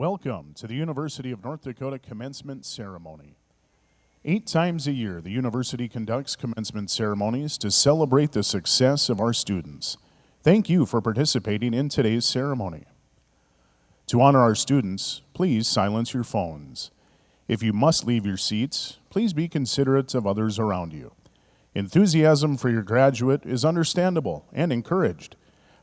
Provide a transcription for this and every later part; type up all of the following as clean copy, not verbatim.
Welcome to the University of North Dakota Commencement Ceremony. 8 times a year, the university conducts commencement ceremonies to celebrate the success of our students. Thank you for participating in today's ceremony. To honor our students, please silence your phones. If you must leave your seats, please be considerate of others around you. Enthusiasm for your graduate is understandable and encouraged.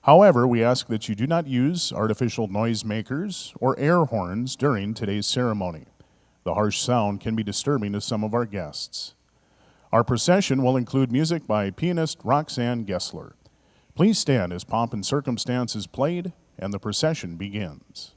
However, we ask that you do not use artificial noisemakers or air horns during today's ceremony. The harsh sound can be disturbing to some of our guests. Our procession will include music by pianist Roxanne Gessler. Please stand as Pomp and Circumstance is played and the procession begins.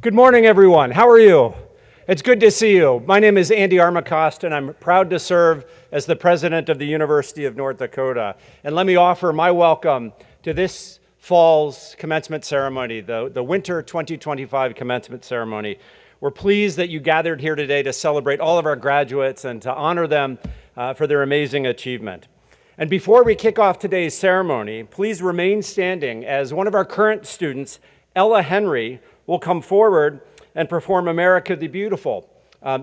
Good morning, everyone. How are you? It's good to see you. My name is Andy Armacost, and I'm proud to serve as the president of the University of North Dakota. And let me offer my welcome to this fall's commencement ceremony, the winter 2025 commencement ceremony. We're pleased that you gathered here today to celebrate all of our graduates and to honor them for their amazing achievement. And before we kick off today's ceremony, please remain standing as one of our current students, Ella Henry, will come forward and perform America the Beautiful.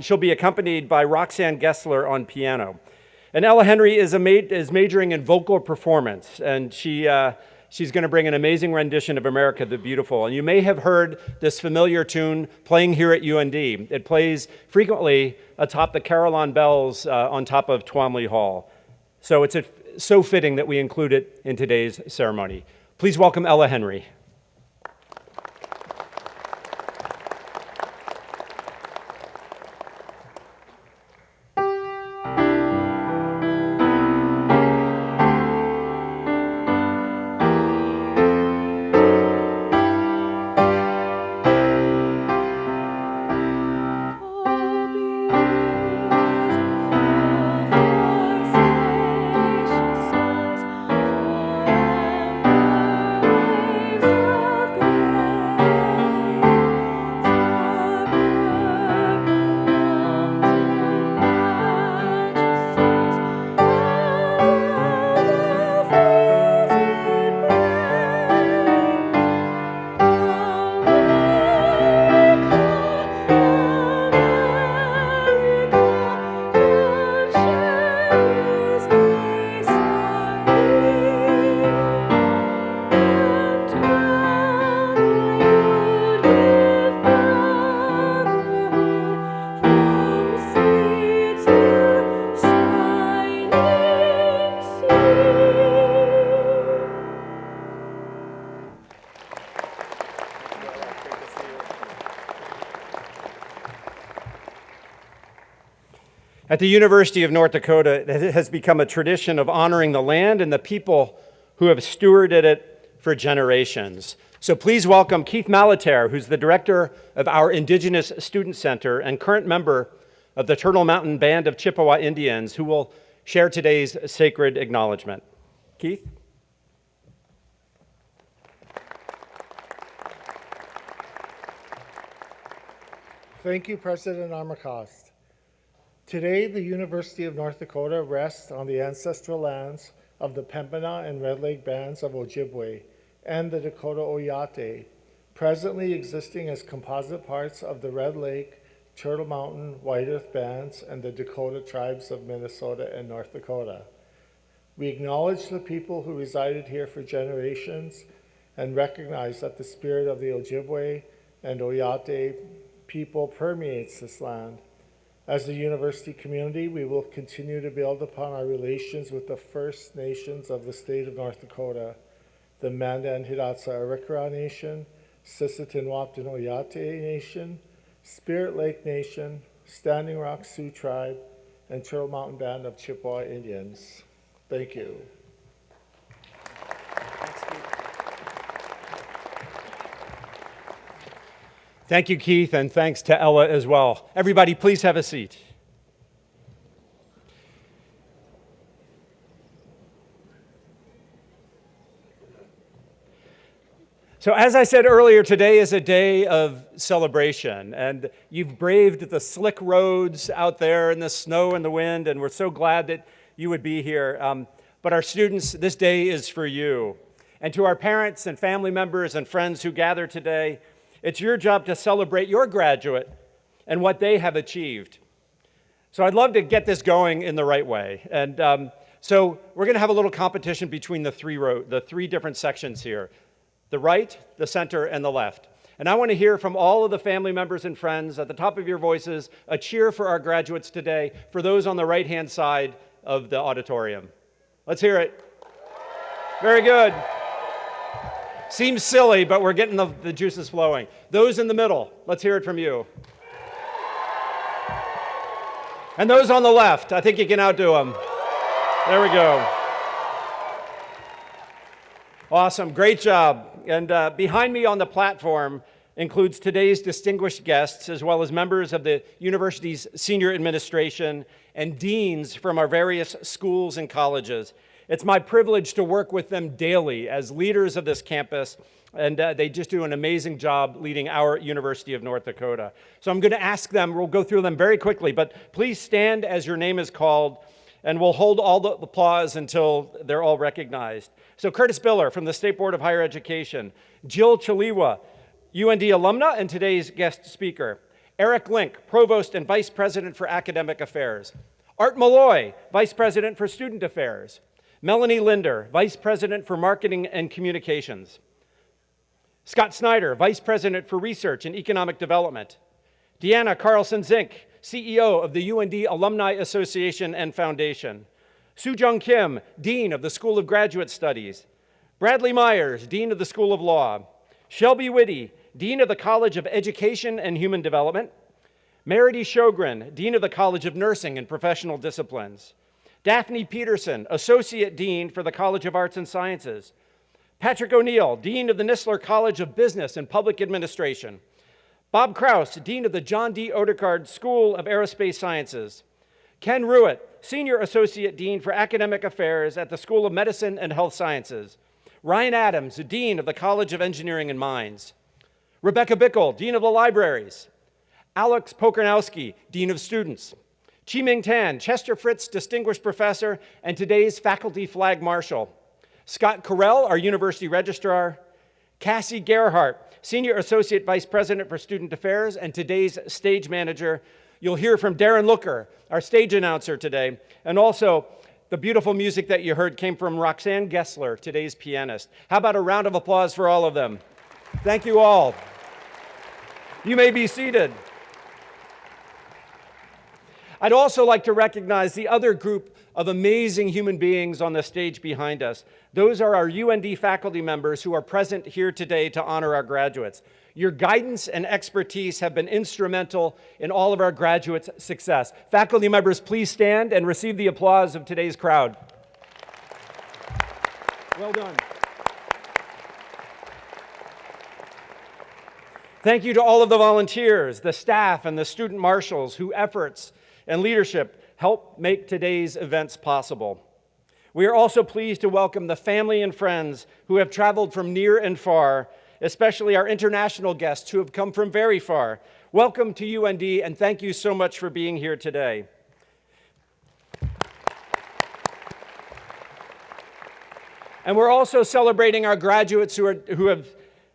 She'll be accompanied by Roxanne Gessler on piano. And Ella Henry is majoring in vocal performance, and she's going to bring an amazing rendition of America the Beautiful. And you may have heard this familiar tune playing here at UND. It plays frequently atop the Carillon bells on top of Twomley Hall. So it's so fitting that we include it in today's ceremony. Please welcome Ella Henry. At the University of North Dakota, it has become a tradition of honoring the land and the people who have stewarded it for generations. So please welcome Keith Malater, who's the director of our Indigenous Student Center and current member of the Turtle Mountain Band of Chippewa Indians, who will share today's sacred acknowledgement. Keith? Thank you, President Armacost. Today, the University of North Dakota rests on the ancestral lands of the Pembina and Red Lake bands of Ojibwe and the Dakota Oyate, presently existing as composite parts of the Red Lake, Turtle Mountain, White Earth bands, and the Dakota tribes of Minnesota and North Dakota. We acknowledge the people who resided here for generations and recognize that the spirit of the Ojibwe and Oyate people permeates this land. As a university community, we will continue to build upon our relations with the First Nations of the state of North Dakota, the Mandan Hidatsa Arikara Nation, Sisseton Wapton Oyate Nation, Spirit Lake Nation, Standing Rock Sioux Tribe, and Turtle Mountain Band of Chippewa Indians. Thank you. Thank you, Keith, and thanks to Ella as well. Everybody, please have a seat. So as I said earlier, today is a day of celebration, and you've braved the slick roads out there in the snow and the wind, and we're so glad that you would be here. But our students, this day is for you. And to our parents and family members and friends who gather today, it's your job to celebrate your graduate and what they have achieved. So I'd love to get this going in the right way. And so we're going to have a little competition between the three different sections here: the right, the center, and the left. And I want to hear from all of the family members and friends at the top of your voices a cheer for our graduates today, for those on the right-hand side of the auditorium. Let's hear it. Very good. Seems silly, but we're getting the juices flowing. Those in the middle, let's hear it from you. And those on the left, I think you can outdo them. There we go. Awesome, great job. And behind me on the platform includes today's distinguished guests, as well as members of the university's senior administration and deans from our various schools and colleges. It's my privilege to work with them daily as leaders of this campus, and they just do an amazing job leading our University of North Dakota. So I'm going to ask them, we'll go through them very quickly, but please stand as your name is called, and we'll hold all the applause until they're all recognized. So Curtis Biller from the State Board of Higher Education, Jill Chaliwa, UND alumna and today's guest speaker, Eric Link, Provost and Vice President for Academic Affairs, Art Malloy, Vice President for Student Affairs, Melanie Linder, Vice President for Marketing and Communications, Scott Snyder, Vice President for Research and Economic Development, Deanna Carlson-Zink, CEO of the UND Alumni Association and Foundation, Soo-Jung Kim, Dean of the School of Graduate Studies, Bradley Myers, Dean of the School of Law, Shelby Whitty, Dean of the College of Education and Human Development, Meredy Sjogren, Dean of the College of Nursing and Professional Disciplines, Daphne Peterson, Associate Dean for the College of Arts and Sciences, Patrick O'Neill, Dean of the Nistler College of Business and Public Administration, Bob Kraus, Dean of the John D. Odegaard School of Aerospace Sciences, Ken Ruitt, Senior Associate Dean for Academic Affairs at the School of Medicine and Health Sciences, Ryan Adams, Dean of the College of Engineering and Mines, Rebecca Bickle, Dean of the Libraries, Alex Pokernowski, Dean of Students, Chi-Ming Tan, Chester Fritz Distinguished Professor and today's Faculty Flag Marshal, Scott Carell, our University Registrar, Cassie Gerhardt, Senior Associate Vice President for Student Affairs and today's Stage Manager. You'll hear from Darren Looker, our stage announcer today, and also the beautiful music that you heard came from Roxanne Gessler, today's pianist. How about a round of applause for all of them? Thank you all. You may be seated. I'd also like to recognize the other group of amazing human beings on the stage behind us. Those are our UND faculty members who are present here today to honor our graduates. Your guidance and expertise have been instrumental in all of our graduates' success. Faculty members, please stand and receive the applause of today's crowd. Well done. Thank you to all of the volunteers, the staff, and the student marshals whose efforts and leadership help make today's events possible. We are also pleased to welcome the family and friends who have traveled from near and far, especially our international guests who have come from very far. Welcome to UND, and thank you so much for being here today. And we're also celebrating our graduates who have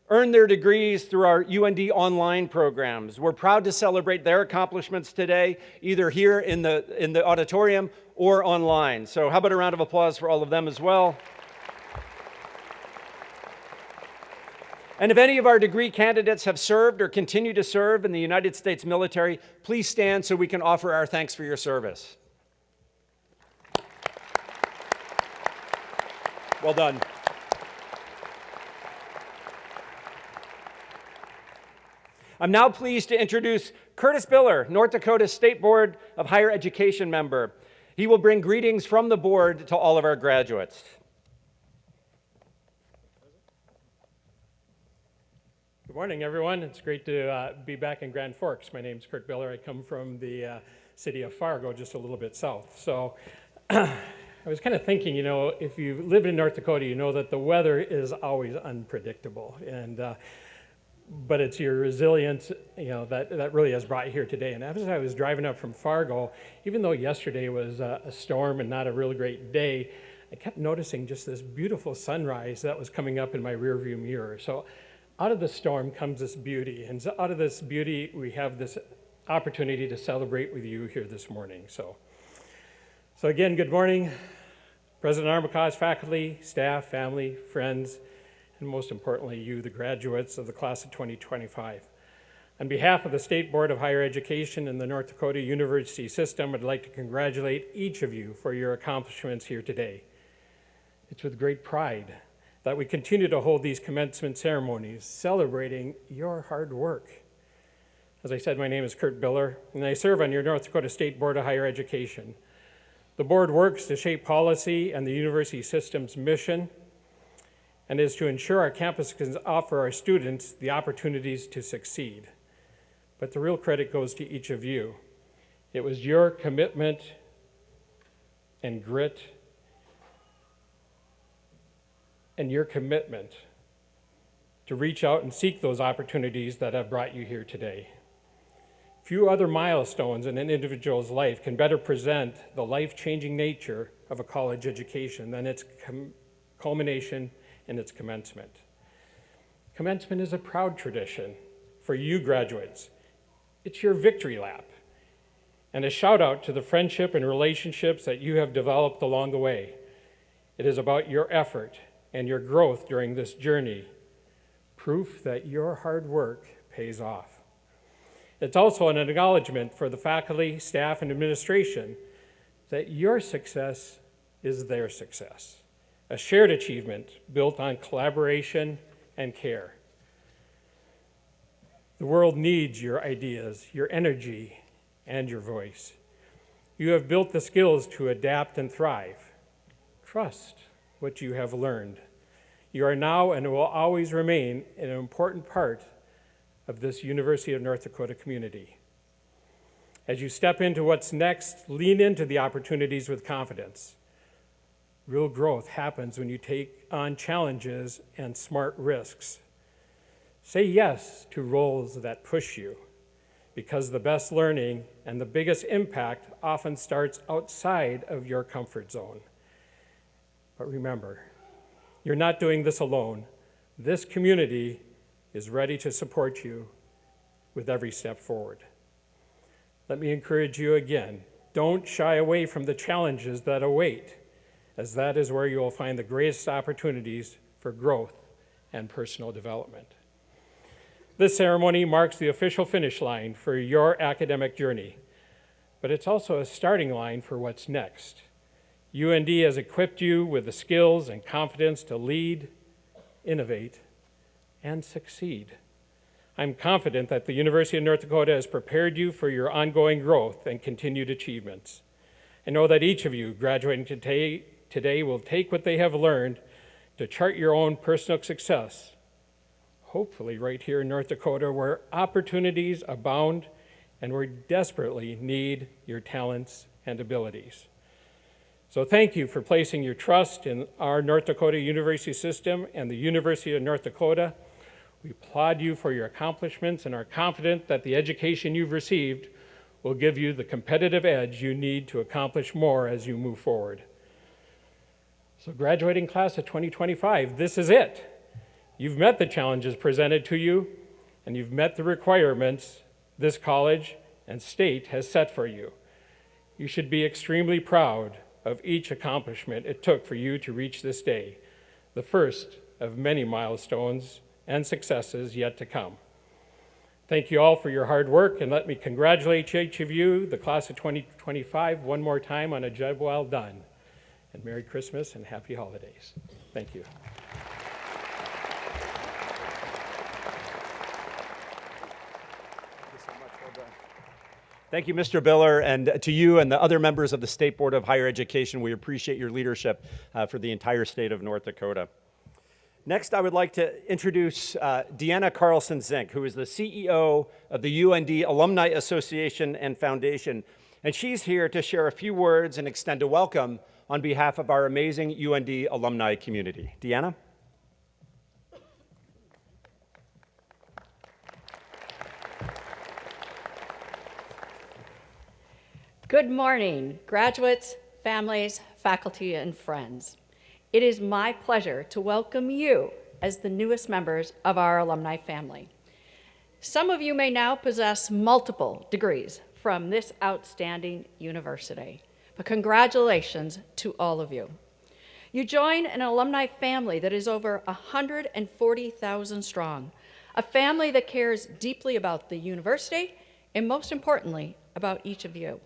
earned their degrees through our UND online programs. We're proud to celebrate their accomplishments today, either here in the auditorium or online. So how about a round of applause for all of them as well? And if any of our degree candidates have served or continue to serve in the United States military, please stand so we can offer our thanks for your service. Well done. I'm now pleased to introduce Curtis Biller, North Dakota State Board of Higher Education member. He will bring greetings from the board to all of our graduates. Good morning, everyone. It's great to be back in Grand Forks. My name is Kurt Biller. I come from the city of Fargo, just a little bit south. So I was kind of thinking, if you live in North Dakota, you know that the weather is always unpredictable. But it's your resilience, that really has brought you here today. And as I was driving up from Fargo, even though yesterday was a storm and not a really great day, I kept noticing just this beautiful sunrise that was coming up in my rearview mirror. So out of the storm comes this beauty, and out of this beauty, we have this opportunity to celebrate with you here this morning. So again, good morning, President Armacost, faculty, staff, family, friends, and most importantly, you, the graduates of the class of 2025. On behalf of the State Board of Higher Education and the North Dakota University System, I'd like to congratulate each of you for your accomplishments here today. It's with great pride that we continue to hold these commencement ceremonies, celebrating your hard work. As I said, my name is Kurt Biller, and I serve on your North Dakota State Board of Higher Education. The board works to shape policy and the university system's mission, and is to ensure our campus can offer our students the opportunities to succeed. But the real credit goes to each of you. It was your commitment and grit and your commitment to reach out and seek those opportunities that have brought you here today. Few other milestones in an individual's life can better present the life-changing nature of a college education than its culmination and its commencement. Commencement is a proud tradition for you graduates. It's your victory lap, and a shout out to the friendship and relationships that you have developed along the way. It is about your effort and your growth during this journey, proof that your hard work pays off. It's also an acknowledgement for the faculty, staff, and administration that your success is their success, a shared achievement built on collaboration and care. The world needs your ideas, your energy, and your voice. You have built the skills to adapt and thrive. Trust what you have learned. You are now and will always remain an important part of this University of North Dakota community. As you step into what's next, lean into the opportunities with confidence. Real growth happens when you take on challenges and smart risks. Say yes to roles that push you, because the best learning and the biggest impact often starts outside of your comfort zone. But remember, you're not doing this alone. This community is ready to support you with every step forward. Let me encourage you again, don't shy away from the challenges that await, as that is where you will find the greatest opportunities for growth and personal development. This ceremony marks the official finish line for your academic journey, but it's also a starting line for what's next. UND has equipped you with the skills and confidence to lead, innovate, and succeed. I'm confident that the University of North Dakota has prepared you for your ongoing growth and continued achievements. I know that each of you graduating today will take what they have learned to chart your own personal success, hopefully right here in North Dakota, where opportunities abound and we desperately need your talents and abilities. So thank you for placing your trust in our North Dakota University system and the University of North Dakota. We applaud you for your accomplishments and are confident that the education you've received will give you the competitive edge you need to accomplish more as you move forward. So graduating class of 2025, this is it. You've met the challenges presented to you, and you've met the requirements this college and state has set for you. You should be extremely proud of each accomplishment it took for you to reach this day, the first of many milestones and successes yet to come. Thank you all for your hard work, and let me congratulate each of you, the class of 2025, one more time on a job well done. And Merry Christmas and Happy Holidays. Thank you. Thank you, Mr. Biller, and to you and the other members of the State Board of Higher Education. We appreciate your leadership for the entire state of North Dakota. Next, I would like to introduce Deanna Carlson-Zink, who is the CEO of the UND Alumni Association and Foundation. And she's here to share a few words and extend a welcome on behalf of our amazing UND alumni community. Deanna? Good morning, graduates, families, faculty, and friends. It is my pleasure to welcome you as the newest members of our alumni family. Some of you may now possess multiple degrees from this outstanding university, but congratulations to all of you. You join an alumni family that is over 140,000 strong, a family that cares deeply about the university and most importantly, about each of you.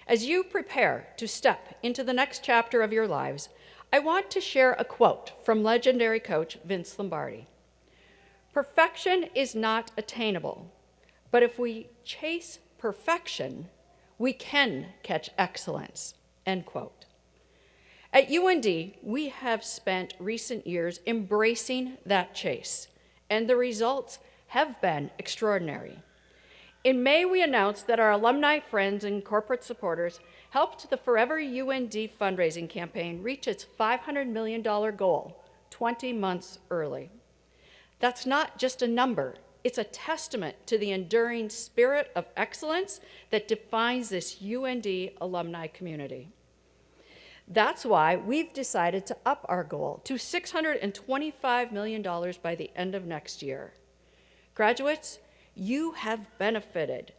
As you prepare to step into the next chapter of your lives, I want to share a quote from legendary coach Vince Lombardi. "Perfection is not attainable, but if we chase perfection, we can catch excellence," end quote. At UND, we have spent recent years embracing that chase, and the results have been extraordinary. In May, we announced that our alumni, friends, and corporate supporters helped the Forever UND fundraising campaign reach its $500 million goal 20 months early. That's not just a number, it's a testament to the enduring spirit of excellence that defines this UND alumni community. That's why we've decided to up our goal to $625 million by the end of next year. Graduates, you have benefited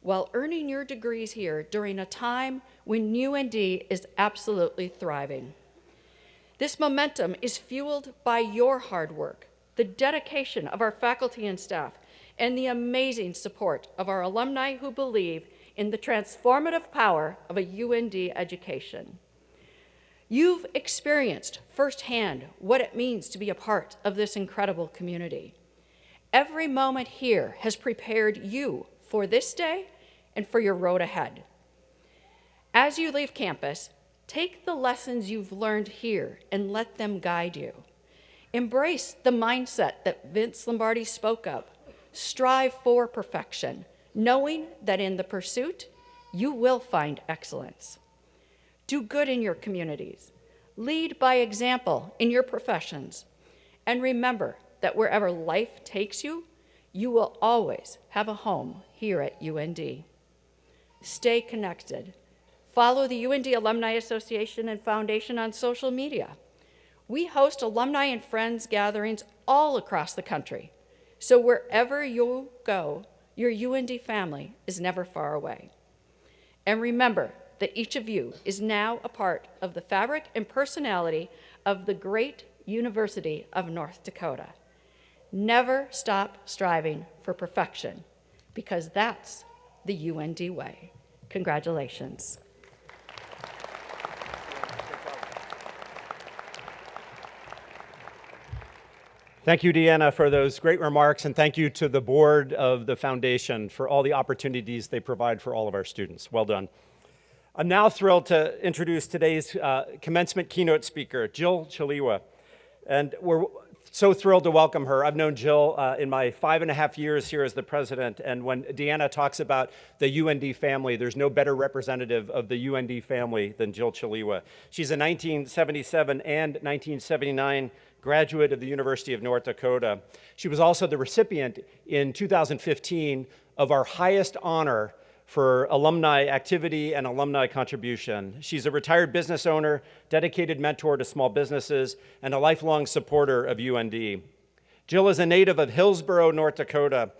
while earning your degrees here during a time when UND is absolutely thriving. This momentum is fueled by your hard work, the dedication of our faculty and staff, and the amazing support of our alumni who believe in the transformative power of a UND education. You've experienced firsthand what it means to be a part of this incredible community. Every moment here has prepared you for this day and for your road ahead. As you leave campus, take the lessons you've learned here and let them guide you. Embrace the mindset that Vince Lombardi spoke of. Strive for perfection, knowing that in the pursuit, you will find excellence. Do good in your communities. Lead by example in your professions. And remember that wherever life takes you, you will always have a home here at UND. Stay connected. Follow the UND Alumni Association and Foundation on social media. We host alumni and friends gatherings all across the country, so wherever you go, your UND family is never far away. And remember that each of you is now a part of the fabric and personality of the great University of North Dakota. Never stop striving for perfection, because that's the UND way. Congratulations. Thank you, Deanna, for those great remarks, and thank you to the board of the foundation for all the opportunities they provide for all of our students. Well done. I'm now thrilled to introduce today's commencement keynote speaker, Jill Chaliwa, and we're so thrilled to welcome her. I've known Jill in my 5.5 years here as the president, and when Deanna talks about the UND family, there's no better representative of the UND family than Jill Chaliwa. She's a 1977 and 1979 graduate of the University of North Dakota. She was also the recipient in 2015 of our highest honor for alumni activity and alumni contribution. She's a retired business owner, dedicated mentor to small businesses, and a lifelong supporter of UND. Jill is a native of Hillsboro, North Dakota.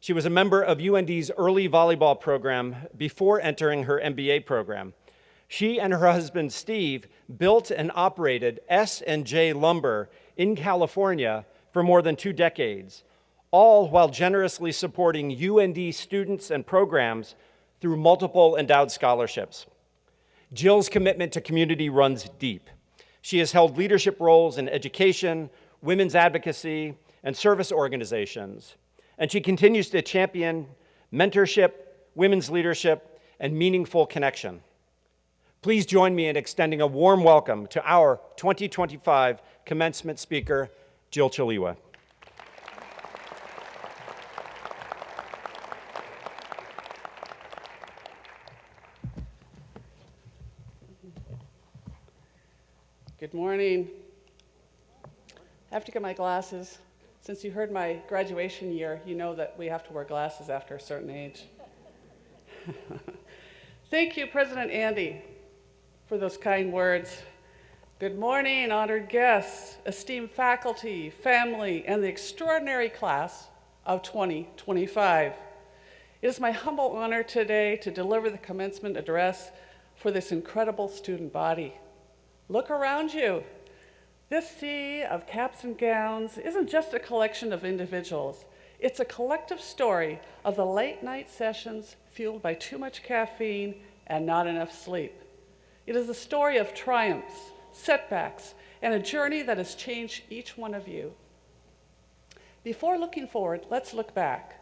She was a member of UND's early volleyball program before entering her MBA program. She and her husband, Steve, built and operated S&J Lumber in California for more than 2 decades, all while generously supporting UND students and programs through multiple endowed scholarships. Jill's commitment to community runs deep. She has held leadership roles in education, women's advocacy, and service organizations, and she continues to champion mentorship, women's leadership, and meaningful connection. Please join me in extending a warm welcome to our 2025 commencement speaker, Jill Chaliwa. Good morning. I have to get my glasses. Since you heard my graduation year, you know that we have to wear glasses after a certain age. Thank you, President Andy, for those kind words. Good morning, honored guests, esteemed faculty, family, and the extraordinary class of 2025. It is my humble honor today to deliver the commencement address for this incredible student body. Look around you. This sea of caps and gowns isn't just a collection of individuals. It's a collective story of the late night sessions fueled by too much caffeine and not enough sleep. It is a story of triumphs, setbacks, and a journey that has changed each one of you. Before looking forward, let's look back.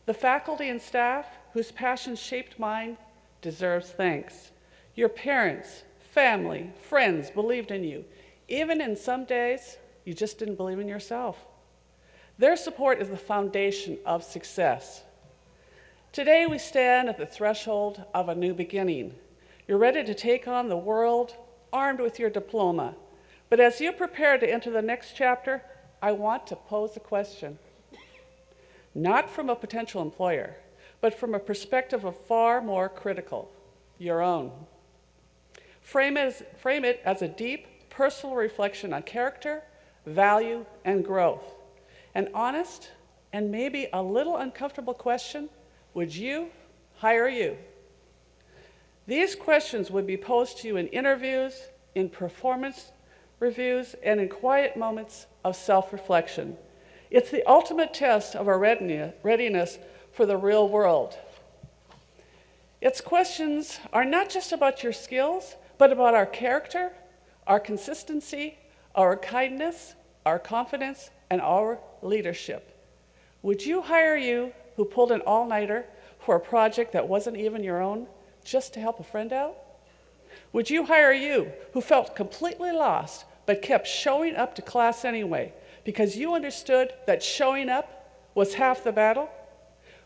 The faculty and staff whose passions shaped mine deserves thanks. Your parents, family, friends believed in you. Even in some days, you just didn't believe in yourself. Their support is the foundation of success. Today, we stand at the threshold of a new beginning. You're ready to take on the world, armed with your diploma. But as you prepare to enter the next chapter, I want to pose a question. Not from a potential employer, but from a perspective of far more critical, your own. Frame it as a deep, personal reflection on character, value, and growth. An honest and maybe a little uncomfortable question: would you hire you? These questions would be posed to you in interviews, in performance reviews, and in quiet moments of self-reflection. It's the ultimate test of our readiness for the real world. Its questions are not just about your skills, but about our character, our consistency, our kindness, our confidence, and our leadership. Would you hire you who pulled an all-nighter for a project that wasn't even your own just to help a friend out? Would you hire you who felt completely lost but kept showing up to class anyway because you understood that showing up was half the battle?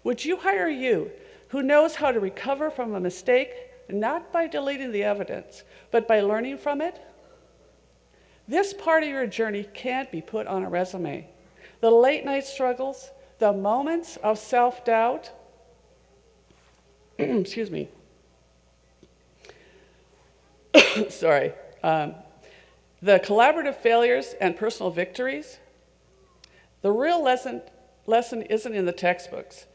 Would you hire you who knows how to recover from a mistake, not by deleting the evidence, but by learning from it? This part of your journey can't be put on a resume. The late night struggles, the moments of self-doubt, excuse me, sorry, the collaborative failures and personal victories, the real lesson isn't in the textbooks.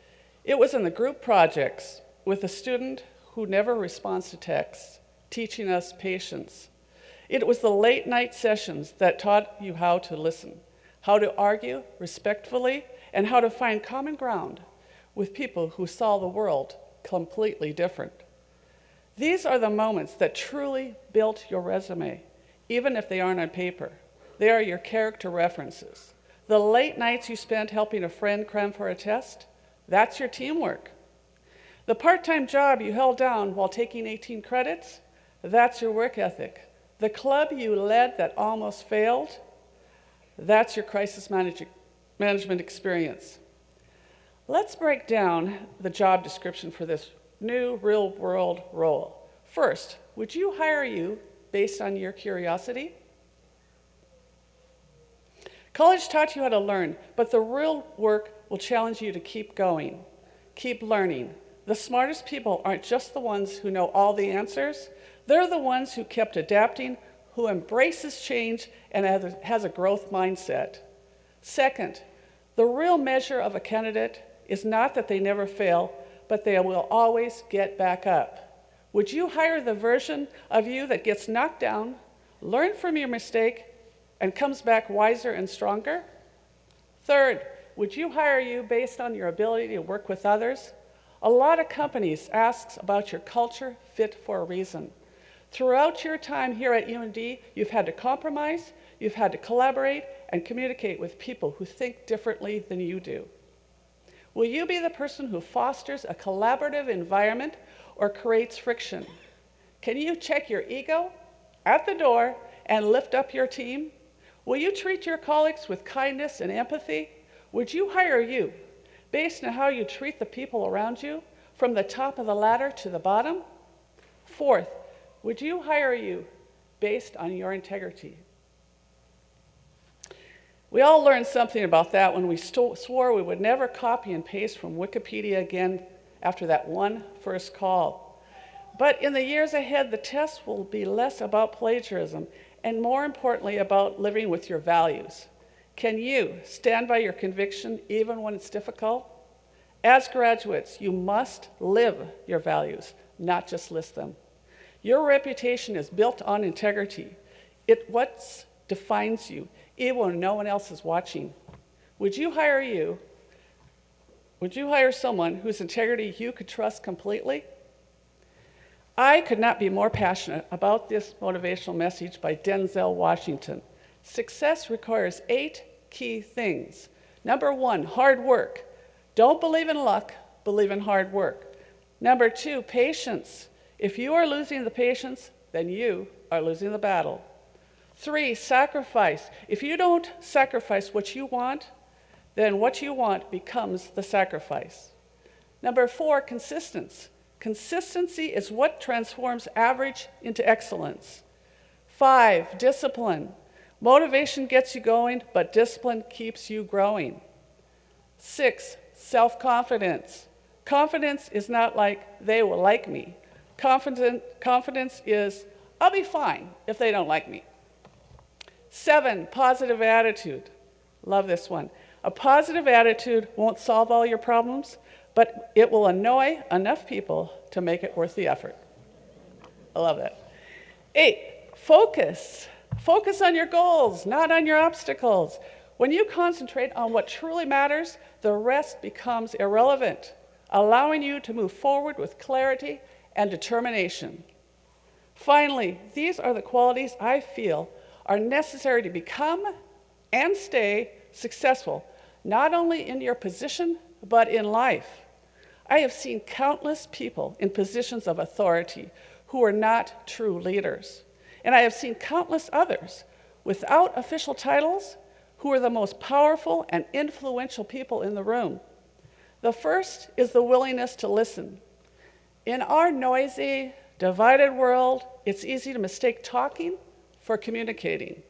It was in the group projects with a student who never responds to texts, teaching us patience. It was the late night sessions that taught you how to listen, how to argue respectfully, and how to find common ground with people who saw the world completely different. These are the moments that truly built your resume, even if they aren't on paper. They are your character references. The late nights you spent helping a friend cram for a test, that's your teamwork. The part-time job you held down while taking 18 credits, that's your work ethic. The club you led that almost failed, that's your crisis management experience. Let's break down the job description for this new real-world role. First, would you hire you based on your curiosity? College taught you how to learn, but the real work will challenge you to keep going, keep learning. The smartest people aren't just the ones who know all the answers. They're the ones who kept adapting, who embraces change and has a growth mindset. Second, the real measure of a candidate is not that they never fail, but they will always get back up. Would you hire the version of you that gets knocked down, learn from your mistake, and comes back wiser and stronger? Third, would you hire you based on your ability to work with others? A lot of companies ask about your culture fit for a reason. Throughout your time here at UND, you've had to compromise, you've had to collaborate, and communicate with people who think differently than you do. Will you be the person who fosters a collaborative environment or creates friction? Can you check your ego at the door and lift up your team? Will you treat your colleagues with kindness and empathy? Would you hire you based on how you treat the people around you, from the top of the ladder to the bottom? Fourth, would you hire you based on your integrity? We all learned something about that when we swore we would never copy and paste from Wikipedia again after that one first call. But in the years ahead, the test will be less about plagiarism and more importantly about living with your values. Can you stand by your conviction even when it's difficult? As graduates, you must live your values, not just list them. Your reputation is built on integrity. It's what defines you, even when no one else is watching. Would you hire someone whose integrity you could trust completely? I could not be more passionate about this motivational message by Denzel Washington. Success requires 8 key things. Number 1, hard work. Don't believe in luck, believe in hard work. Number 2, patience. If you are losing the patience, then you are losing the battle. 3, sacrifice. If you don't sacrifice what you want, then what you want becomes the sacrifice. Number 4, consistency. Consistency is what transforms average into excellence. 5, discipline. Motivation gets you going, but discipline keeps you growing. 6, self-confidence. Confidence is not like they will like me. Confidence is I'll be fine if they don't like me. 7, positive attitude. Love this one. A positive attitude won't solve all your problems, but it will annoy enough people to make it worth the effort. I love that. 8, focus. Focus on your goals, not on your obstacles. When you concentrate on what truly matters, the rest becomes irrelevant, allowing you to move forward with clarity and determination. Finally, these are the qualities I feel are necessary to become and stay successful, not only in your position, but in life. I have seen countless people in positions of authority who are not true leaders. And I have seen countless others without official titles who are the most powerful and influential people in the room. The first is the willingness to listen. In our noisy, divided world, it's easy to mistake talking for communicating.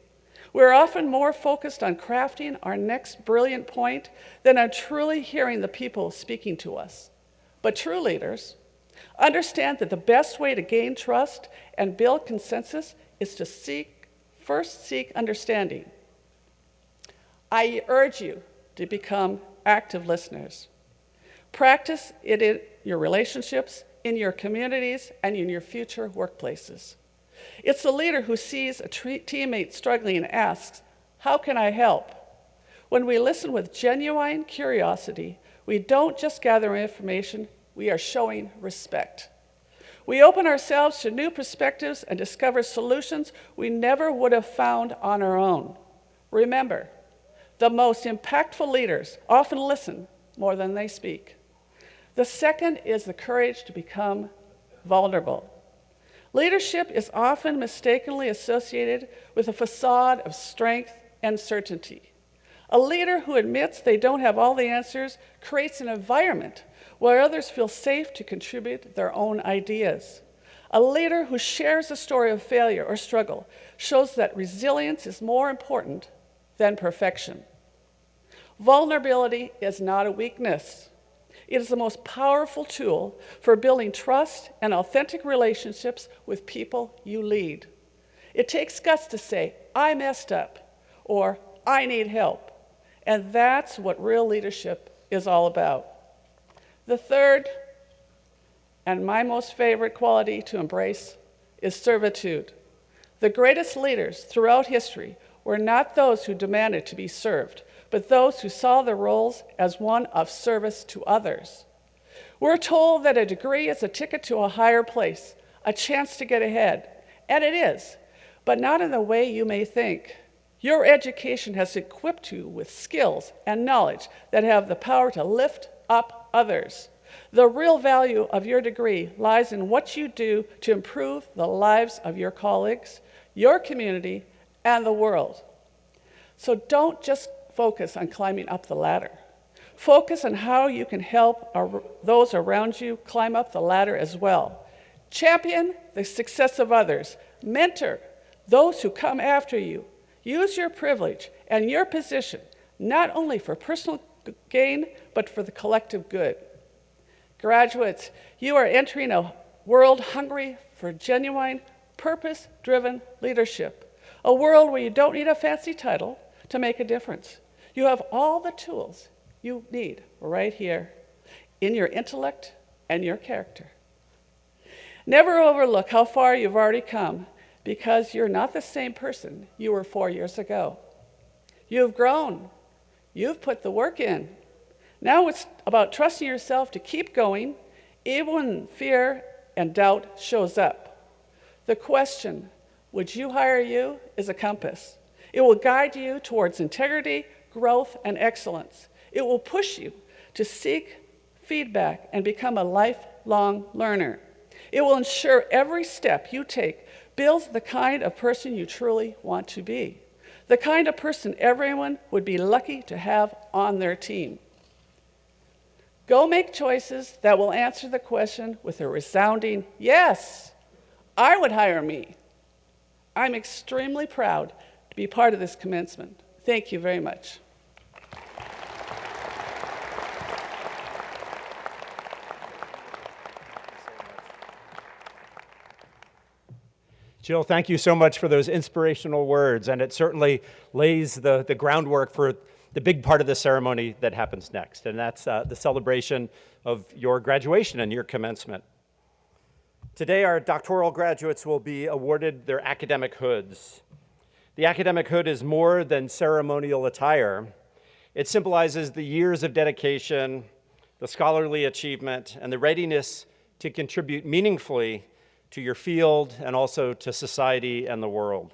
We're often more focused on crafting our next brilliant point than on truly hearing the people speaking to us. But true leaders understand that the best way to gain trust and build consensus is to first seek understanding. I urge you to become active listeners. Practice it in your relationships, in your communities, and in your future workplaces. It's the leader who sees a teammate struggling and asks, "How can I help?" When we listen with genuine curiosity, we don't just gather information, we are showing respect. We open ourselves to new perspectives and discover solutions we never would have found on our own. Remember, the most impactful leaders often listen more than they speak. The second is the courage to become vulnerable. Leadership is often mistakenly associated with a facade of strength and certainty. A leader who admits they don't have all the answers creates an environment where others feel safe to contribute their own ideas. A leader who shares a story of failure or struggle shows that resilience is more important than perfection. Vulnerability is not a weakness. It is the most powerful tool for building trust and authentic relationships with people you lead. It takes guts to say, "I messed up," or "I need help." And that's what real leadership is all about. The third, and my most favorite quality to embrace, is servitude. The greatest leaders throughout history were not those who demanded to be served, but those who saw their roles as one of service to others. We're told that a degree is a ticket to a higher place, a chance to get ahead, and it is, but not in the way you may think. Your education has equipped you with skills and knowledge that have the power to lift up others. The real value of your degree lies in what you do to improve the lives of your colleagues, your community, and the world. So don't just focus on climbing up the ladder. Focus on how you can help those around you climb up the ladder as well. Champion the success of others. Mentor those who come after you. Use your privilege and your position, not only for personal gain, but for the collective good. Graduates, you are entering a world hungry for genuine, purpose-driven leadership. A world where you don't need a fancy title to make a difference. You have all the tools you need right here in your intellect and your character. Never overlook how far you've already come, because you're not the same person you were 4 years ago. You've grown. You've put the work in. Now it's about trusting yourself to keep going, even when fear and doubt shows up. The question, would you hire you, is a compass. It will guide you towards integrity, growth, and excellence. It will push you to seek feedback and become a lifelong learner. It will ensure every step you take builds the kind of person you truly want to be, the kind of person everyone would be lucky to have on their team. Go make choices that will answer the question with a resounding yes. I would hire me. I'm extremely proud to be part of this commencement. Thank you very much. Jill, thank you so much for those inspirational words, and it certainly lays the groundwork for the big part of the ceremony that happens next, and that's the celebration of your graduation and your commencement. Today, our doctoral graduates will be awarded their academic hoods. The academic hood is more than ceremonial attire. It symbolizes the years of dedication, the scholarly achievement, and the readiness to contribute meaningfully to your field and also to society and the world.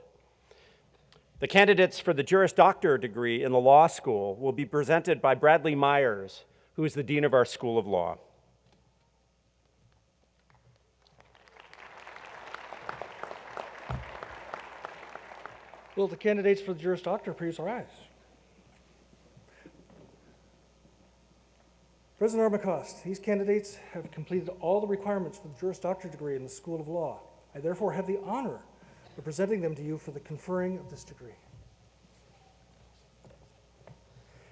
The candidates for the Juris Doctor degree in the law school will be presented by Bradley Myers, who is the Dean of our School of Law. Will the candidates for the Juris Doctor please rise? President Armacost, these candidates have completed all the requirements for the Juris Doctor degree in the School of Law. I therefore have the honor of presenting them to you for the conferring of this degree.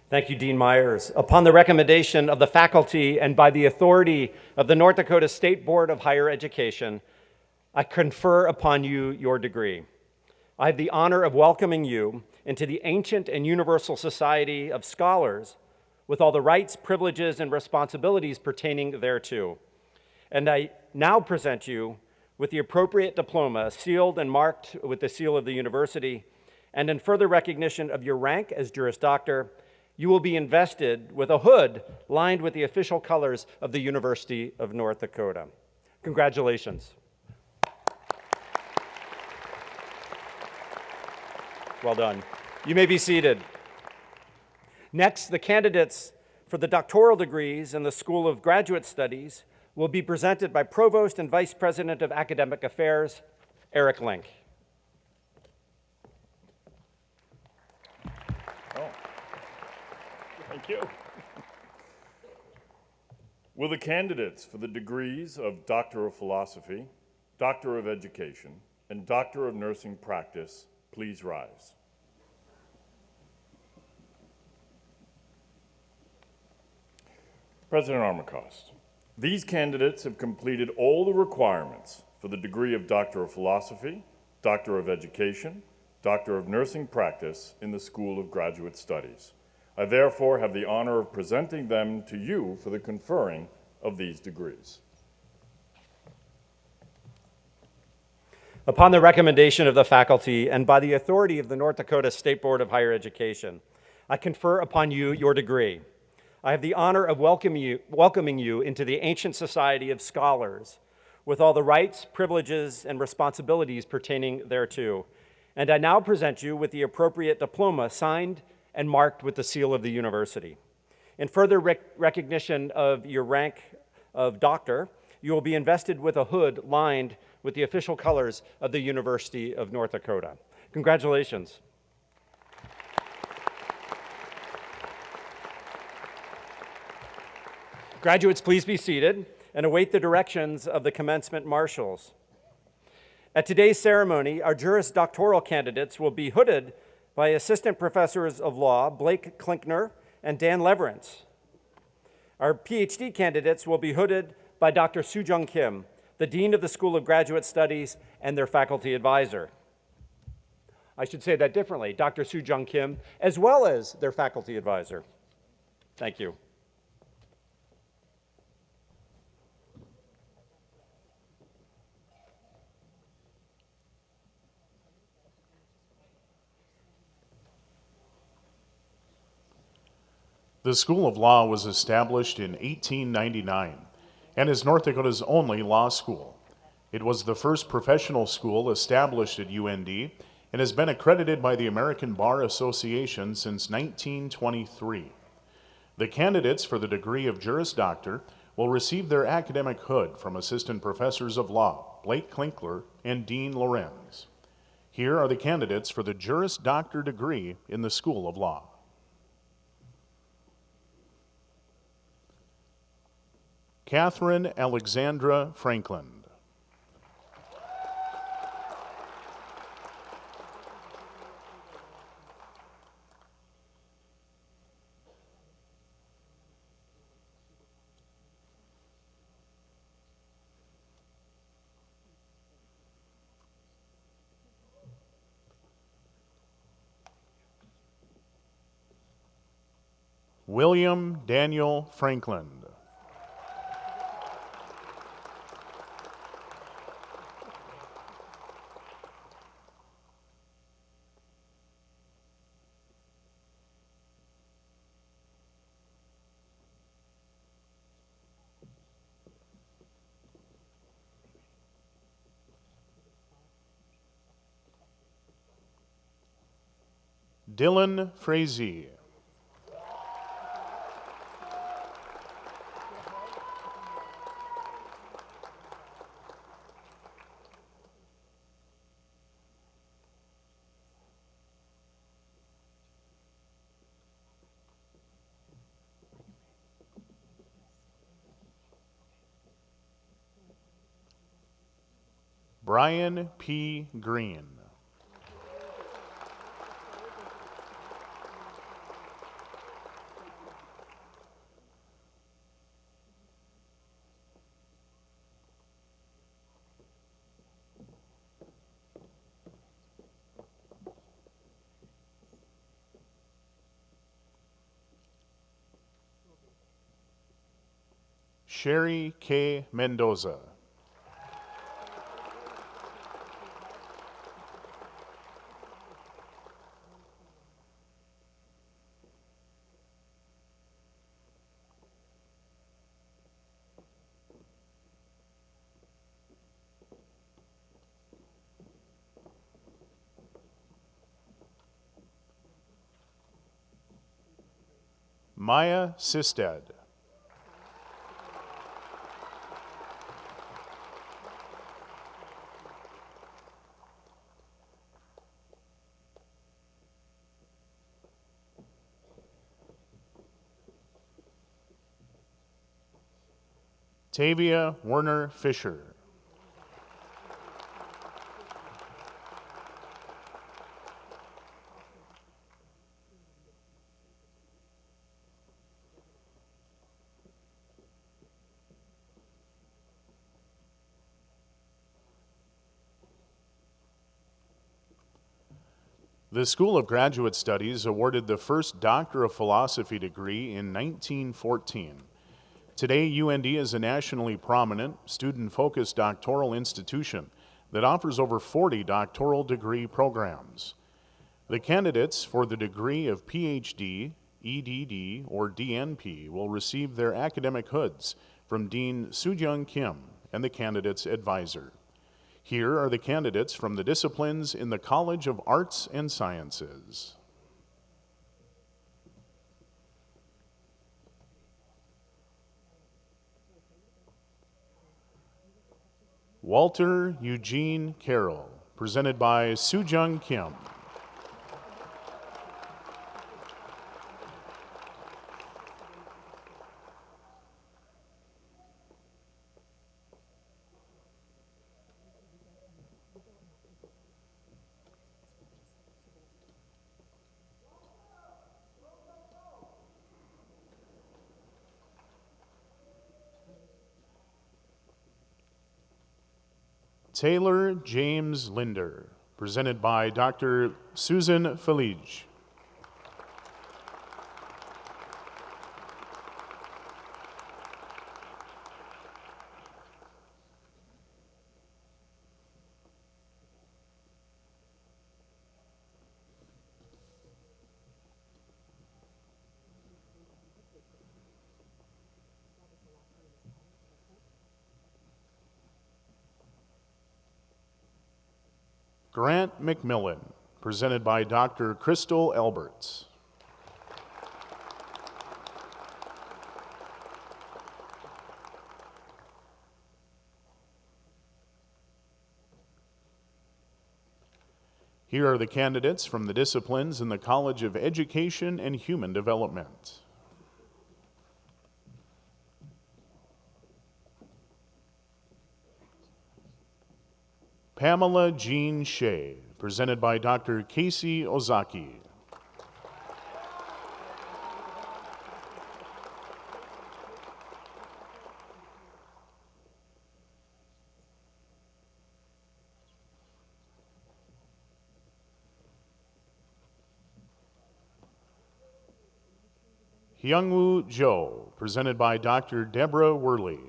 Thank you, Dean Myers. Upon the recommendation of the faculty and by the authority of the North Dakota State Board of Higher Education, I confer upon you your degree. I have the honor of welcoming you into the ancient and universal society of scholars with all the rights, privileges, and responsibilities pertaining thereto. And I now present you with the appropriate diploma, sealed and marked with the seal of the university, and in further recognition of your rank as Juris Doctor, you will be invested with a hood lined with the official colors of the University of North Dakota. Congratulations. Well done. You may be seated. Next, the candidates for the doctoral degrees in the School of Graduate Studies will be presented by Provost and Vice President of Academic Affairs, Eric Link. Oh, thank you. Will the candidates for the degrees of Doctor of Philosophy, Doctor of Education, and Doctor of Nursing Practice please rise? President Armacost, these candidates have completed all the requirements for the degree of Doctor of Philosophy, Doctor of Education, Doctor of Nursing Practice in the School of Graduate Studies. I therefore have the honor of presenting them to you for the conferring of these degrees. Upon the recommendation of the faculty and by the authority of the North Dakota State Board of Higher Education, I confer upon you your degree. I have the honor of welcoming you into the ancient society of scholars with all the rights, privileges, and responsibilities pertaining thereto. And I now present you with the appropriate diploma signed and marked with the seal of the university. In further recognition of your rank of doctor, you will be invested with a hood lined with the official colors of the University of North Dakota. Congratulations. Graduates, please be seated and await the directions of the commencement marshals. At today's ceremony, our Juris Doctoral candidates will be hooded by Assistant Professors of Law Blake Klinkner and Dan Leverance. Our Ph.D. candidates will be hooded by Dr. Soo-Jung Kim, the Dean of the School of Graduate Studies and their faculty advisor. I should say that differently, Dr. Soo-Jung Kim, as well as their faculty advisor. Thank you. The School of Law was established in 1899 and is North Dakota's only law school. It was the first professional school established at UND and has been accredited by the American Bar Association since 1923. The candidates for the degree of Juris Doctor will receive their academic hood from Assistant Professors of Law. Blake Klinkler, and Dean Lorenz. Here are the candidates for the Juris Doctor degree in the School of Law. Catherine Alexandra Franklin. William Daniel Franklin. Dylan Frazee. Brian P. Green. Sherry K. Mendoza. Maya Sistad. Tavia Werner Fisher. The School of Graduate Studies awarded the first Doctor of Philosophy degree in 1914. Today, UND is a nationally prominent, student-focused doctoral institution that offers over 40 doctoral degree programs. The candidates for the degree of Ph.D., Ed.D., or DNP will receive their academic hoods from Dean Soo-Jung Kim and the candidate's advisor. Here are the candidates from the disciplines in the College of Arts and Sciences. Walter Eugene Carroll, presented by Soo-Jung Kim. Taylor James Linder, presented by Dr. Susan Felige. Grant McMillan, presented by Dr. Crystal Alberts. Here are the candidates from the disciplines in the College of Education and Human Development. Pamela Jean Shea, presented by Dr. Casey Ozaki. Hyungwoo Jo, presented by Dr. Deborah Worley.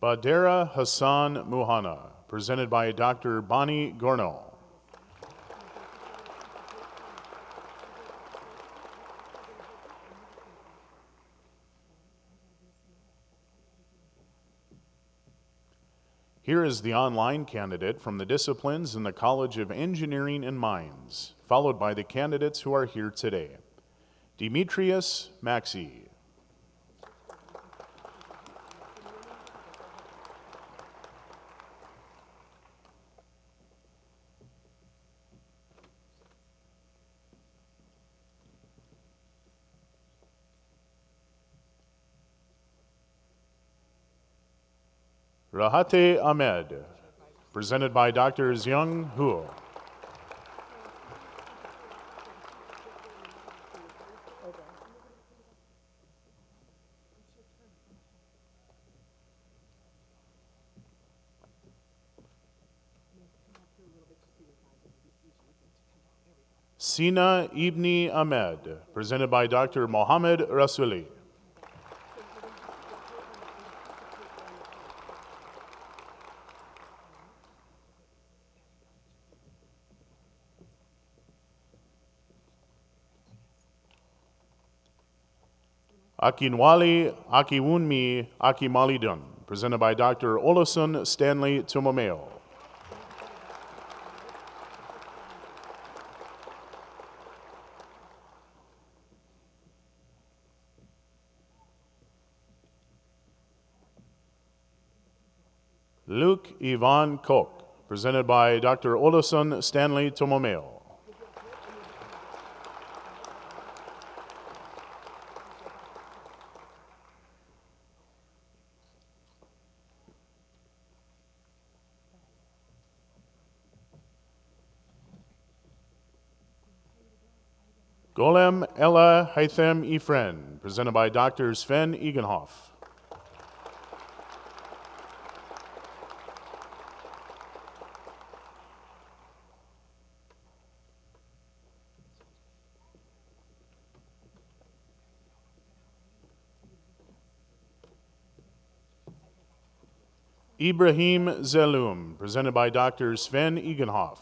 Badera Hassan Muhana, presented by Dr. Bonnie Gorno. Here is the online candidate from the disciplines in the College of Engineering and Mines, followed by the candidates who are here today. Demetrius Maxey. Rahate Ahmed, presented by Dr. Xiong Hu. Sina Ibni Ahmed, presented by Dr. Mohammed Rasuli. Akinwali Akiwunmi Akimalidun, presented by Dr. Olasun Stanley Tumomeo. Luke Ivan Koch, presented by Dr. Olasun Stanley Tumomeo. Golem Ella Haitham Ifren, presented by Dr. Sven Egenhoff. Ibrahim Zelum, presented by Dr. Sven Egenhoff.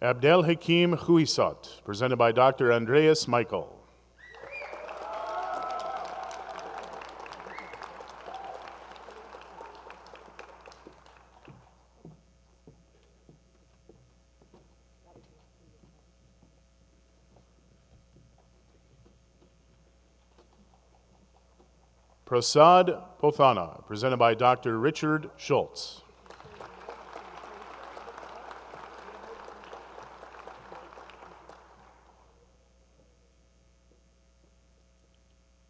Abdel Hakim Huisat, presented by Dr. Andreas Michael. Prasad Pothana, presented by Dr. Richard Schultz.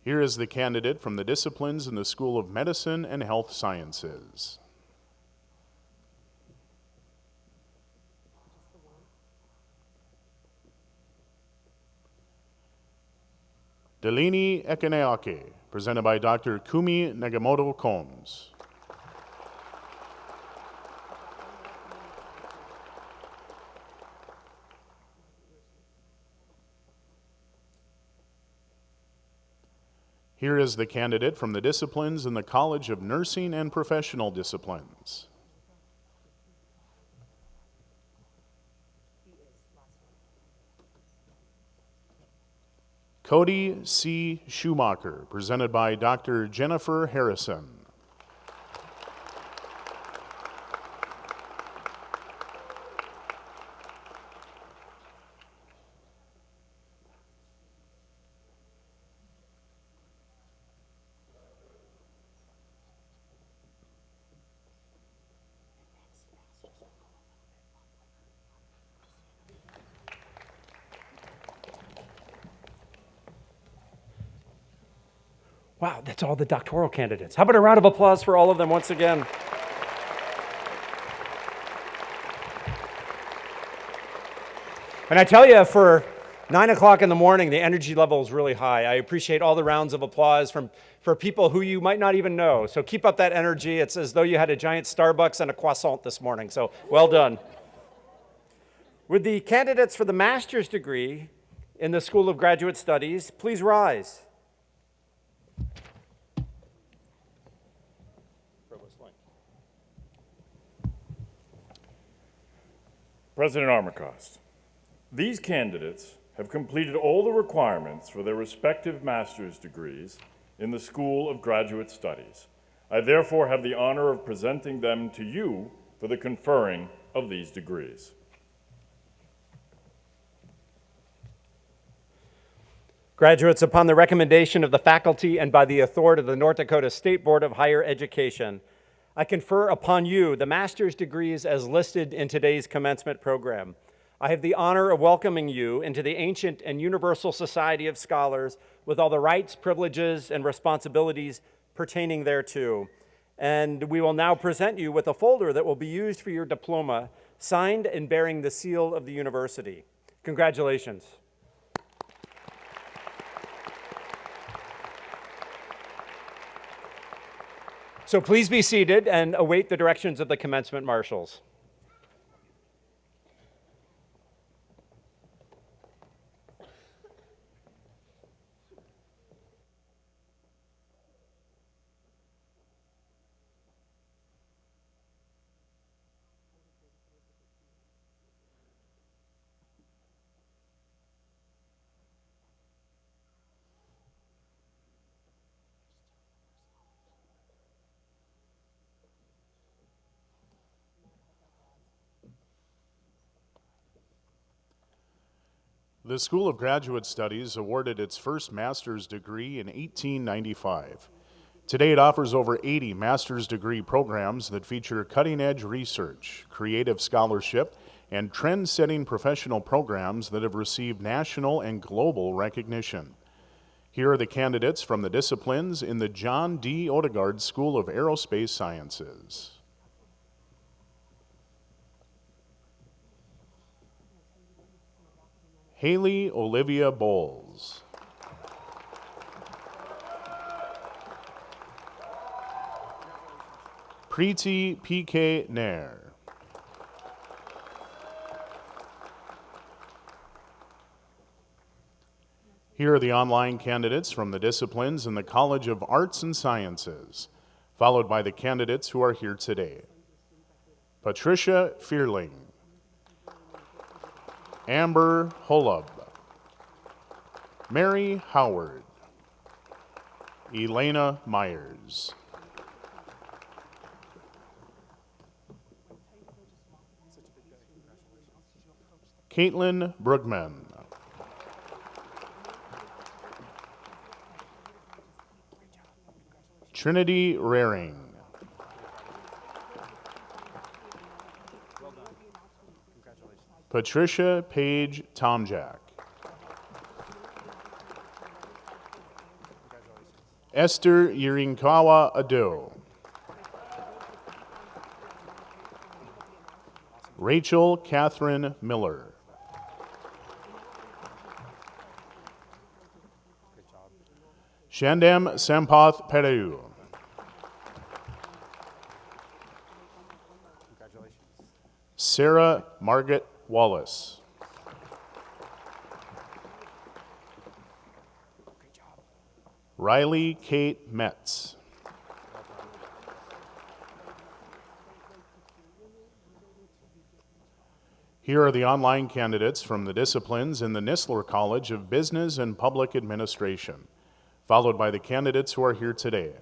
Here is the candidate from the disciplines in the School of Medicine and Health Sciences. Delaney Ekeneake, presented by Dr. Kumi Nagamoto Combs. Here is the candidate from the disciplines in the College of Nursing and Professional Disciplines. Cody C. Schumacher, presented by Dr. Jennifer Harrison. Wow, that's all the doctoral candidates. How about a round of applause for all of them once again? And I tell you, for 9 o'clock in the morning, the energy level is really high. I appreciate all the rounds of applause for people who you might not even know. So keep up that energy. It's as though you had a giant Starbucks and a croissant this morning. So well done. Would the candidates for the master's degree in the School of Graduate Studies please rise? President Armacost, these candidates have completed all the requirements for their respective master's degrees in the School of Graduate Studies. I therefore have the honor of presenting them to you for the conferring of these degrees. Graduates, upon the recommendation of the faculty and by the authority of the North Dakota State Board of Higher Education, I confer upon you the master's degrees as listed in today's commencement program. I have the honor of welcoming you into the ancient and universal society of scholars with all the rights, privileges, and responsibilities pertaining thereto. And we will now present you with a folder that will be used for your diploma, signed and bearing the seal of the university. Congratulations. So please be seated and await the directions of the commencement marshals. The School of Graduate Studies awarded its first master's degree in 1895. Today it offers over 80 master's degree programs that feature cutting-edge research, creative scholarship, and trend-setting professional programs that have received national and global recognition. Here are the candidates from the disciplines in the John D. Odegaard School of Aerospace Sciences. Haley Olivia Bowles. Preeti P.K. Nair. Here are the online candidates from the disciplines in the College of Arts and Sciences, followed by the candidates who are here today. Patricia Fearling. Amber Holub, Mary Howard, Elena Myers, Caitlin Brugman, Trinity Raring, Patricia Page Tomjack. Esther Yirinkawa Ado. Rachel Catherine Miller. Shandam Sampath Pereyu. Sarah Margaret Wallace. Riley Kate Metz. Here are the online candidates from the disciplines in the Nistler College of Business and Public Administration, followed by the candidates who are here today.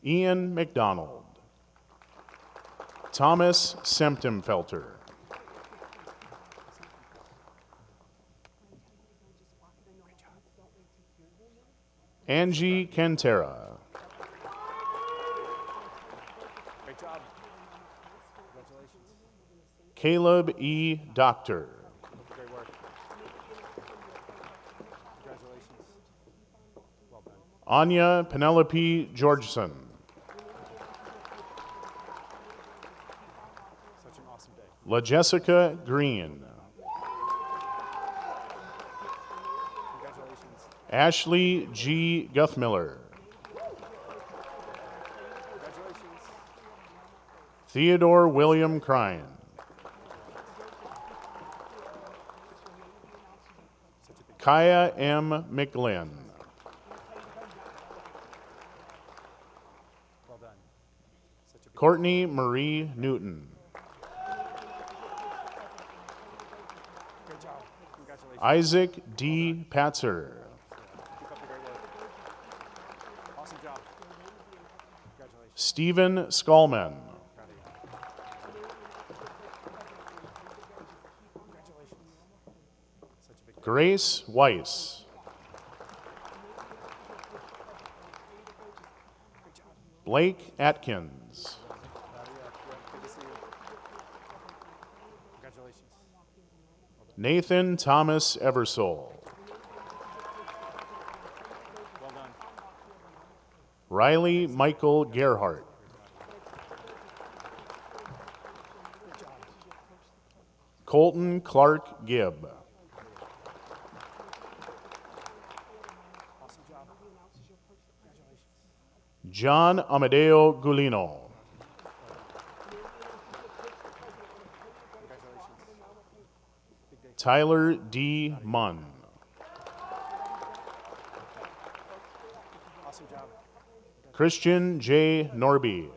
Ian McDonald, Thomas Semptemfelter, Angie Cantera, Great job. Congratulations. Caleb E. Doctor, Great work. Congratulations. Well done. Anya Penelope Georgeson, Such an awesome day. La Jessica Green, Congratulations. Ashley G. Guthmiller, Congratulations. Theodore William Crine, Kaya M. McGlynn, Well done. Such a big Courtney Marie Newton, great job. Congratulations. Isaac D. Patzer, Keep up the great work. Awesome job. Congratulations. Stephen Skolman, Proud of you. Congratulations. Such a big day. Grace Weiss, Blake Atkins, Proud of you. Yeah, good to see you. Congratulations. Nathan Thomas Eversole, Well done. Riley Michael Gerhart, Colton Clark Gibb, Awesome job. Congratulations. John Amadeo Gulino, Congratulations. Big day. Tyler D. Munn, Awesome job. Christian J. Norby,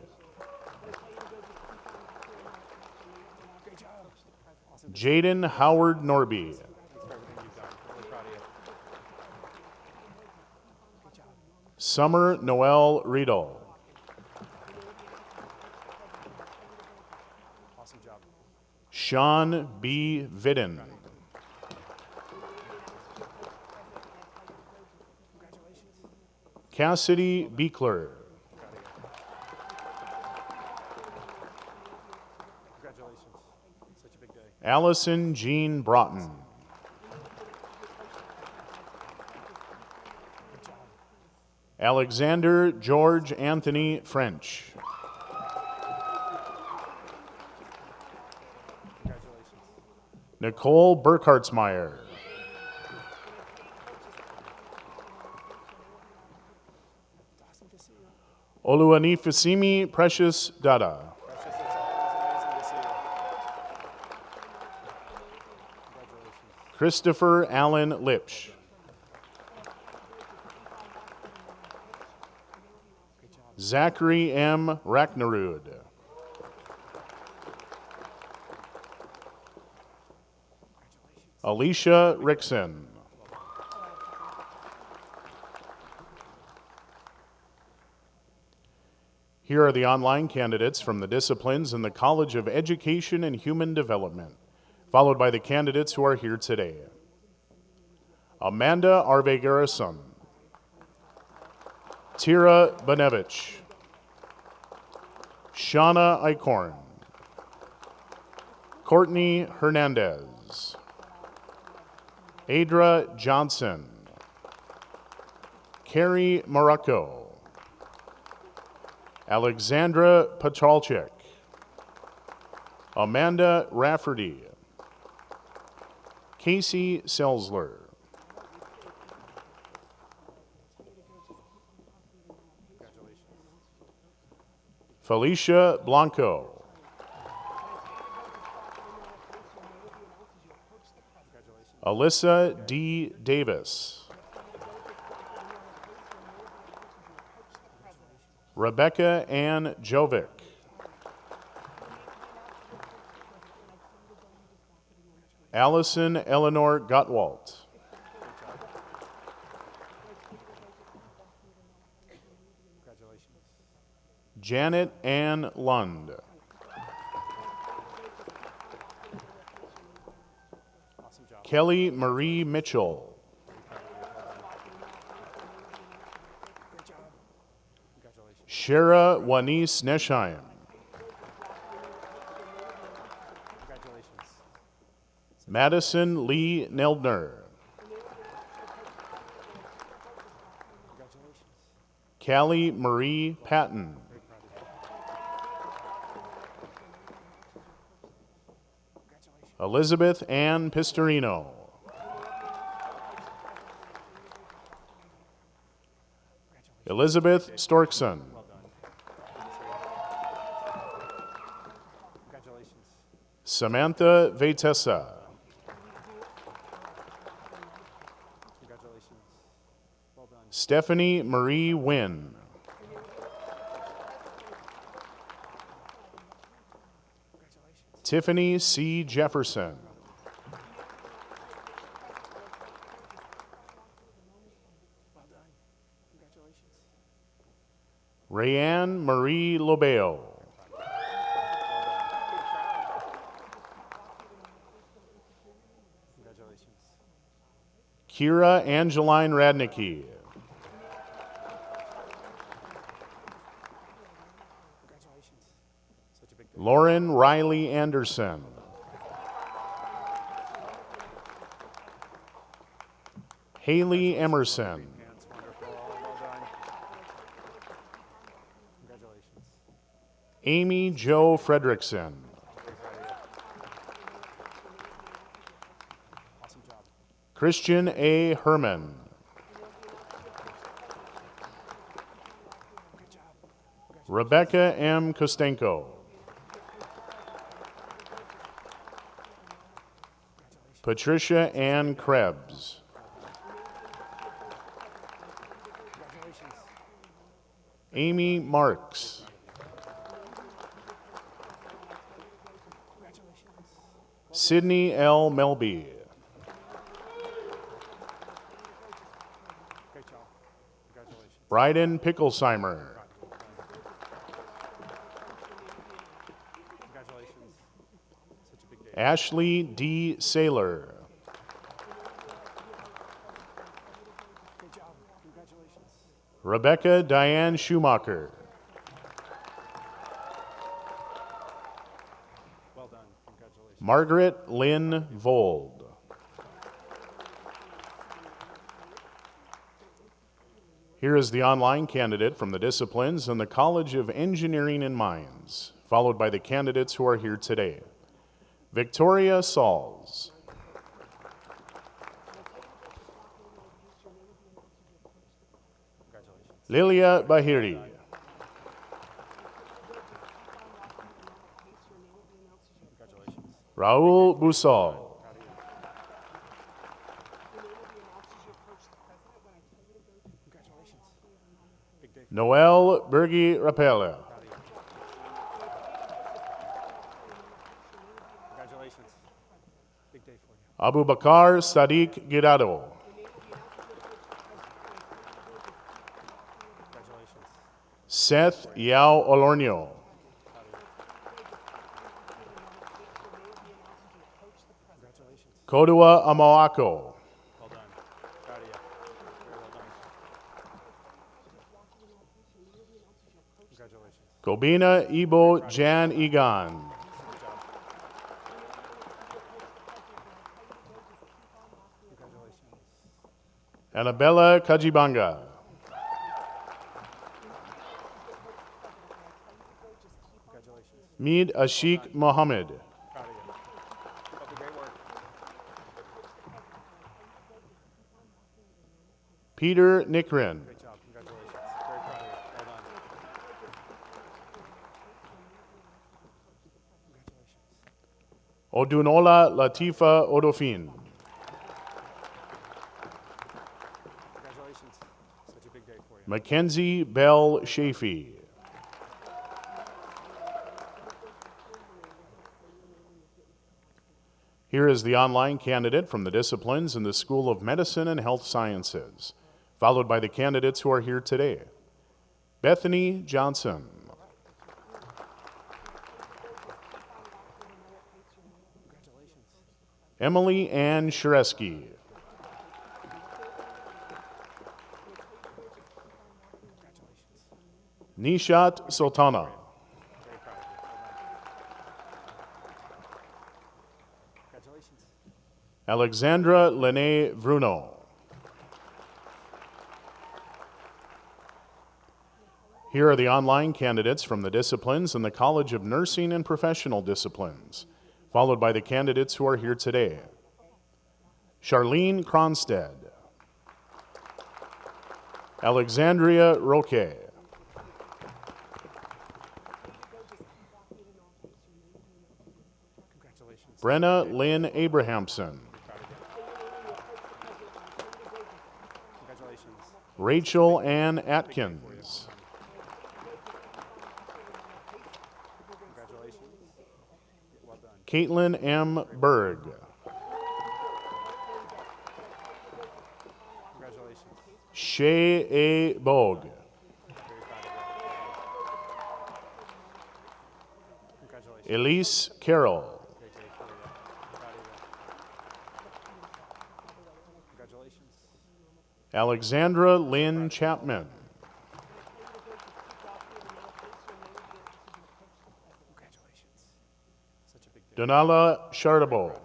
Great job. Awesome. Jaden Howard Norby, Thanks for everything you've done. Really proud of you. Good job. Summer Noel Riedel, Awesome job. Sean B. Vidden, Congratulations. Cassidy Beekler, Proud of you. Congratulations. Such a big day. Allison Jean Broughton, Good job. Alexander George Anthony French, Congratulations. Nicole Burkhartsmeyer, Awesome to see you. Oluwanifesimi Precious Dada, Precious, it's always amazing to see you. Congratulations. Christopher Allen Lipsch, Great job. Zachary M. Racknerud, Alicia Rickson, Here are the online candidates from the disciplines in the College of Education and Human Development, followed by the candidates who are here today. Amanda Arve-Garrison, Tira Benevich, Shauna Eichorn, Courtney Hernandez, Adra Johnson, Carrie Morocco, Alexandra Petralchik, Amanda Rafferty, Casey Selzler, Felicia Blanco, Alyssa D. Davis, Rebecca Ann Jovic. Allison Eleanor Gottwalt. Congratulations. Janet Ann Lund. Awesome job. Kelly Marie Mitchell. Great job. Congratulations. Shara Wanise Nesheim. Congratulations. Madison Lee Neldner. Congratulations. Callie Marie Patton. Very proud of you. Congratulations. Elizabeth Ann Pistorino. Elizabeth Storkson. Well done. Congratulations. Samantha Vetessa. Congratulations. Well done. Stephanie Marie Wynn. Congratulations. Tiffany C. Jefferson. Well done. Congratulations. Rayanne Marie Lobeo. Congratulations. Kira Angeline Radnicki. Congratulations. Such a big day. Lauren Riley Anderson. Haley Emerson. Hands, wonderful. Well done. Congratulations. Amy Jo Fredrickson. Very proud of you. Awesome job. Christian A. Herman. Good job. Rebecca M. Kostenko. Patricia Ann Krebs. Congratulations. Amy Marks. Congratulations. Sydney L. Melby. Great job. Congratulations. Bryden Picklesheimer. Congratulations. Such a big day. Ashley D. Saylor. Great job. Congratulations. Rebecca Diane Schumacher. Well done. Congratulations. Margaret Lynn Vold. Here is the online candidate from the disciplines and the College of Engineering and Mines, followed by the candidates who are here today. Victoria Sauls. Congratulations. Lilia Bahiri. Congratulations. Raul Busal. Proud of you. Congratulations. Big day. Noel Bergi Rapella. Proud of you. Congratulations. Big day for you. Abu Bakar Sadiq Girado. Congratulations. Seth Yao Olornio. Congratulations. Kodua Amoako. Well done. Proud of you. Very well done. Congratulations. Kobina Ibo Jan Egan. Good job. Congratulations. Annabella Kajibanga. Congratulations. Mead Ashik Mohammed. Proud of you. Keep up the great work. Peter Nikrin. Great job. Congratulations. Very proud of you. Well done. Congratulations. Odunola Latifa Odofin. Congratulations. Such a big day for you. Mackenzie Bell Shafee. Here is the online candidate from the disciplines in the School of Medicine and Health Sciences, followed by the candidates who are here today. Bethany Johnson. Emily Ann Shareski. Nishat Sultana. Alexandra Lene Bruno. Here are the online candidates from the disciplines in the College of Nursing and Professional Disciplines, followed by the candidates who are here today. Charlene Cronstead. Alexandria Roque. Brenna Lynn Abrahamson. Rachel Ann Atkins. Caitlin M. Berg. Shay A. Bogue. Elise Carroll. Alexandra Lynn Chapman. Donala Chardabo.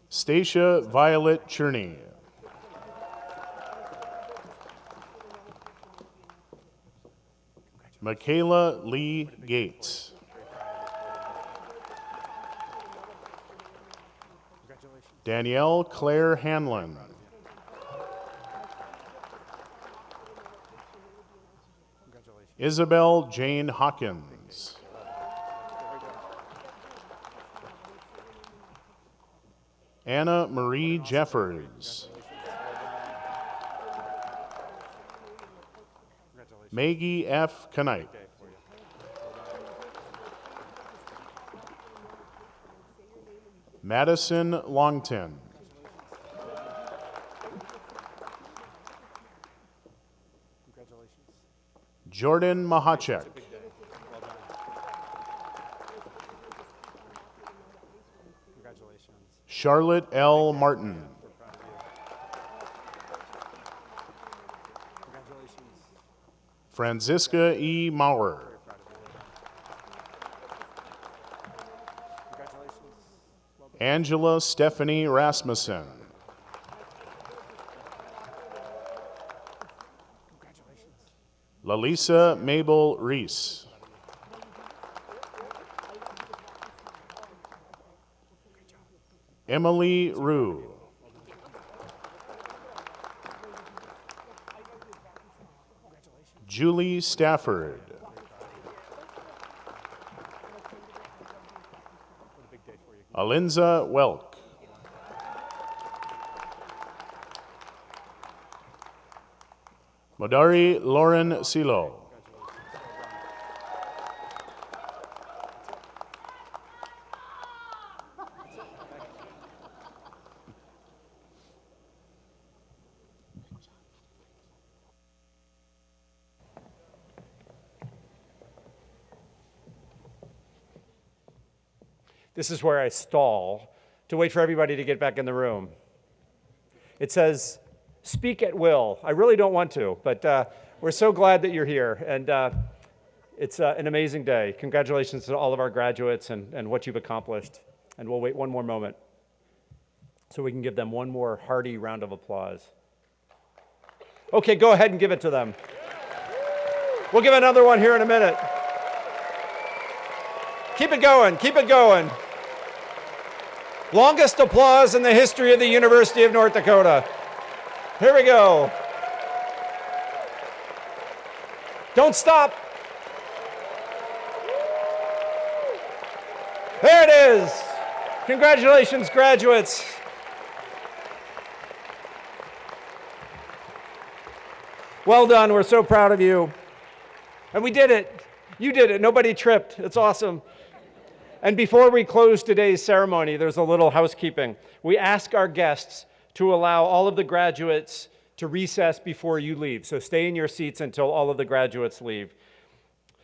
Stacia Violet Cherney. Michaela Lee Gates. Danielle Claire Hanlon. Isabel Jane Hawkins. Anna Marie Jeffers. Maggie F. Knight. Madison Longton. Jordan Mahachek. Charlotte L. Martin. Franziska E. Maurer. Angela Stephanie Rasmussen. Lalisa Mabel Reese. Emily Rue. Julie Stafford. Alinza Welk. Modari Lauren Silo. This is where I stall to wait for everybody to get back in the room. It says, speak at will. I really don't want to, but we're so glad that you're here, and it's an amazing day. Congratulations to all of our graduates and what you've accomplished, and we'll wait one more moment so we can give them one more hearty round of applause. Okay, go ahead and give it to them. We'll give another one here in a minute. Keep it going, keep it going. Longest applause in the history of the University of North Dakota. Here we go. Don't stop. There it is. Congratulations, graduates. Well done. We're so proud of you. And we did it. You did it. Nobody tripped. It's awesome. And before we close today's ceremony, there's a little housekeeping. We ask our guests to allow all of the graduates to recess before you leave. So stay in your seats until all of the graduates leave.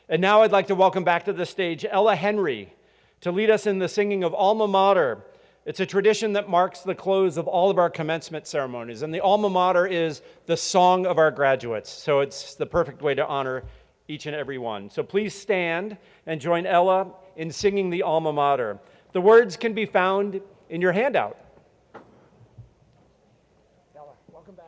And now I'd like to welcome back to the stage Ella Henry to lead us in the singing of Alma Mater. It's a tradition that marks the close of all of our commencement ceremonies. And the Alma Mater is the song of our graduates. So it's the perfect way to honor each and every one. So please stand and join Ella in singing the Alma Mater. The words can be found in your handout. Ella, welcome back.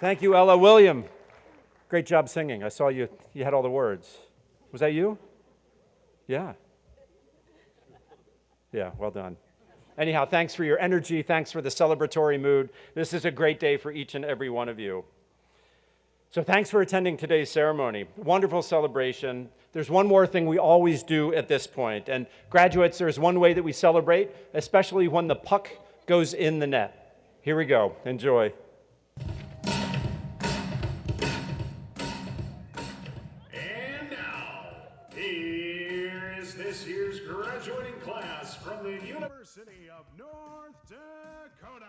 Thank you, Ella. William, great job singing. I saw you had all the words. Was that you? Yeah. Yeah, well done. Anyhow, thanks for your energy. Thanks for the celebratory mood. This is a great day for each and every one of you. So thanks for attending today's ceremony. Wonderful celebration. There's one more thing we always do at this point. And graduates, there's one way that we celebrate, especially when the puck goes in the net. Here we go. Enjoy. And now, here is this year's graduating class from the University of North Dakota.